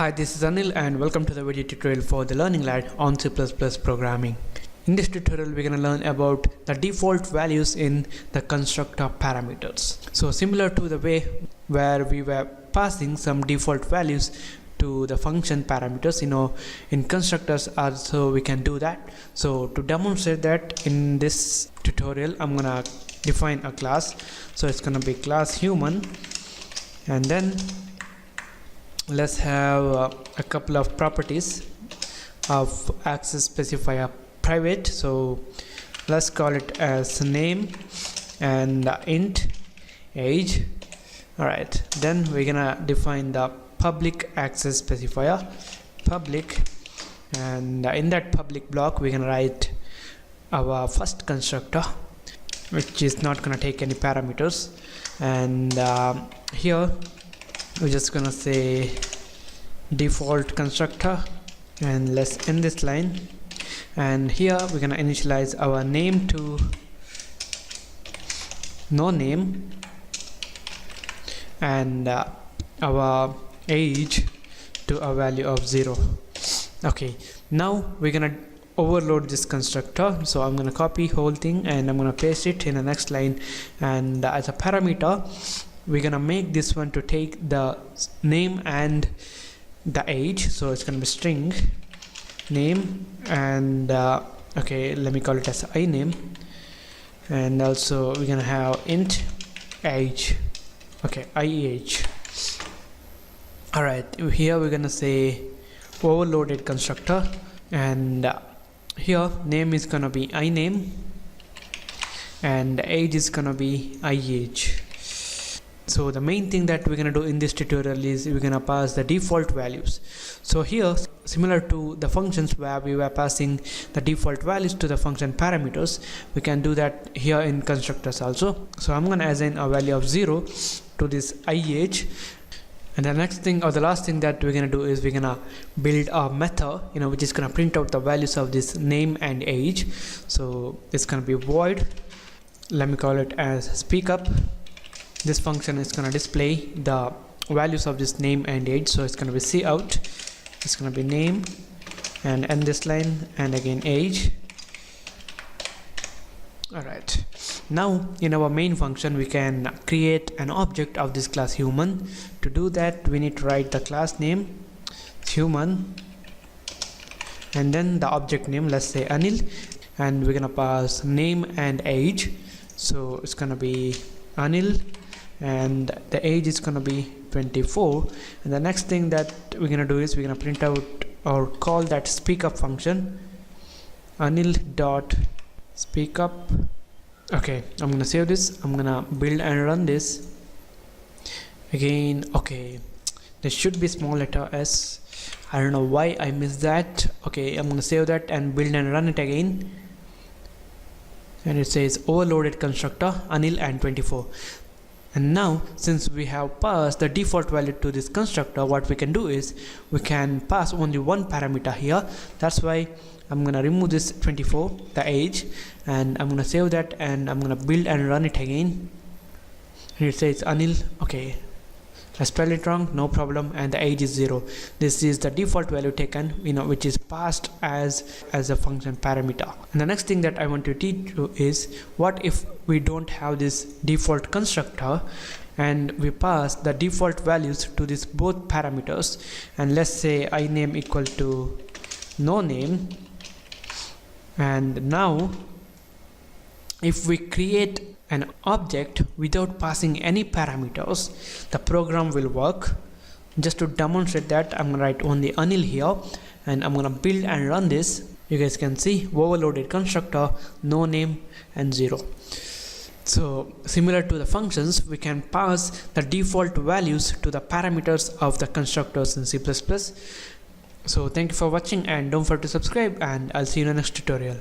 Hi, this is Anil and welcome to the video tutorial for the Learning Lad on C++ programming. In this tutorial, we're going to learn about the default values in the constructor parameters. So similar to the way where we were passing some default values to the function parameters, in constructors also we can do that. So to demonstrate that in this tutorial, I'm going to define a class. So it's going to be class human, and then let's have a couple of properties of access specifier private. So let's call it as name and int age. Alright, then we're gonna define the public access specifier public, and in that public block we're gonna write our first constructor, which is not gonna take any parameters, and here we're just gonna say default constructor, and let's end this line. And here we're gonna initialize our name to no name and our age to a value of 0. Okay, now we're gonna overload this constructor. So I'm gonna copy whole thing and I'm gonna paste it in the next line, and as a parameter we're gonna make this one to take the name and the age. So it's gonna be string name and okay, let me call it as iname, and also we're gonna have int age, okay, ieh. All right, here we're gonna say overloaded constructor, and here name is gonna be iname and age is gonna be ieh. So the main thing that we're going to do in this tutorial is we're going to pass the default values. So here, similar to the functions where we were passing the default values to the function parameters, we can do that here in constructors also. So I'm going to assign a value of 0 to this ieh, and the next thing or the last thing that we're going to do is we're going to build a method which is going to print out the values of this name and age. So it's going to be void, let me call it as speakup. This function is going to display the values of this name and age. So it's going to be cout, it's going to be name, and end this line, and again age. Alright, now in our main function we can create an object of this class human. To do that we need to write the class name human and then the object name, let's say Anil, and we're gonna pass name and age. So it's gonna be Anil and the age is gonna be 24, and the next thing that we're gonna do is we're gonna print out or call that speakup function anil dot speakup. Okay, I'm gonna save this, I'm gonna build and run this again. Okay, there should be small letter s, I don't know why I missed that. Okay, I'm gonna save that and build and run it again, and it says overloaded constructor Anil and 24. And now since we have passed the default value to this constructor, what we can do is we can pass only one parameter here. That's why I'm gonna remove this 24, the age, and I'm gonna save that and I'm gonna build and run it again, and it says Anil. Okay, I spelled it wrong, no problem, and the age is 0. This is the default value taken, which is passed as a function parameter. And the next thing that I want to teach you is what if we don't have this default constructor and we pass the default values to this both parameters, and let's say iname equal to no name, and now if we create an object without passing any parameters, the program will work. Just to demonstrate that, I'm gonna write only Anil here and I'm gonna build and run this. You guys can see overloaded constructor, no name and 0. So similar to the functions, we can pass the default values to the parameters of the constructors in C++. So thank you for watching and don't forget to subscribe, and I'll see you in the next tutorial.